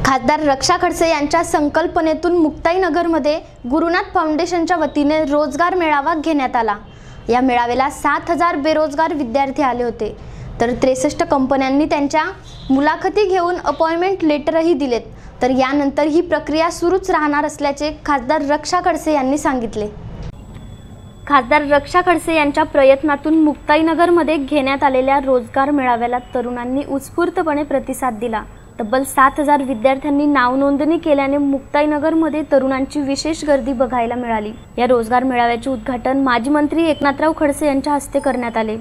खासदार रक्षा खडसे यांच्या संकल्पनेतून मुक्ताईनगरमध्ये गुरुनाथ फाउंडेशनच्या वतीने रोजगार मेळावा घेण्यात आला। या मेळाव्याला 7000 बेरोजगार विद्यार्थी आले होते। तर 63 कंपन्यांनी त्यांच्या मुलाखती घेऊन अपॉइंटमेंट लेटरही दिलेत। तर यानंतर ही प्रक्रिया सुरूच राहणार असल्याचे खासदार रक्षा खडसे यांनी सांगितले। खासदार रक्षा खडसे यांच्या प्रयत्नातून मुक्ताईनगरमध्ये घेण्यात आलेल्या रोजगार मेळाव्याला तरुणांनी उत्स्फूर्तपणे प्रतिसाद दिला। तब्बल 7000 विद्यार्थ्यांनी नाव नोंदणी केल्याने मुक्ताईनगरमध्ये तरुणांची विशेष गर्दी बघायला मिळाली। या रोजगार मेळाव्याचे उद्घाटन माजी मंत्री एकनाथराव खडसे यांच्या हस्ते करण्यात आले।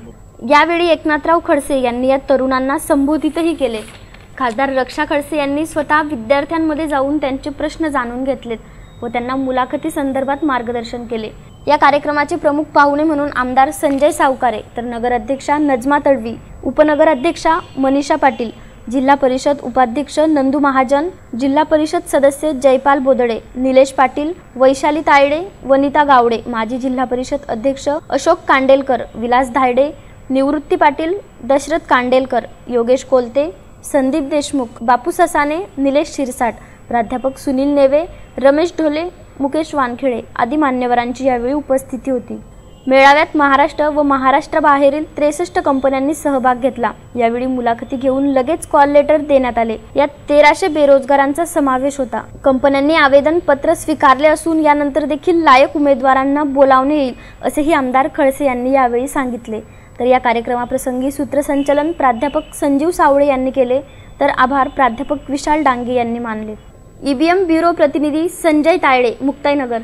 यावेळी एकनाथराव खडसे यांनी या तरुणांना संबोधितही केले। खासदार रक्षा खडसे यांनी स्वतः विद्यार्थ्यांमध्ये जाऊन त्यांचे प्रश्न जाणून घेतलेत व त्यांना मुलाखती संदर्भात मार्गदर्शन केले। या कार्यक्रमाचे प्रमुख पाहुणे म्हणून आमदार संजय सावकारे, तर नगराध्यक्षा नजमा तडवी, उपनगराध्यक्षा मनीषा पाटील, जिल्हा परिषद उपाध्यक्ष नंदू महाजन, जिल्हा परिषद सदस्य जयपाल बोदडे, निलेश पाटील, वैशाली तायडे, वनिता गावडे, माजी जिल्हा परिषद अध्यक्ष अशोक कांडेलकर, विलास धायडे, निवृत्ती पाटील, दशरथ कांडेलकर, योगेश कोलते, संदीप देशमुख, बापू ससाने, निलेश शिरसाट, प्राध्यापक सुनील नेवे, रमेश ढोले, मुकेश वानखेडे आदी मान्यवरांची यावेळी उपस्थिती होती। मेळाव्यात महाराष्ट्र व महाराष्ट्राबाहेरील 63 कंपन्यांनी सहभाग घेतला। यावेळी मुलाखती घेऊन लगेच कॉल लेटर देण्यात आले। यात 1300 बेरोजगारांचा समावेश होता। कंपन्यांनी आवेदन पत्र स्वीकारले असून यानंतर देखील लायक उमेदवारांना बोलावणे येईल असेही आमदार खडसे यांनी यावेळी सांगितले। तर या कार्यक्रमाप्रसंगी सूत्रसंचालन प्राध्यापक संजीव सावळे यांनी केले, तर आभार प्राध्यापक विशाल डांगे यांनी मानले। ईबीएम ब्युरो प्रतिनिधी संजय तायडे, मुक्ताईनगर।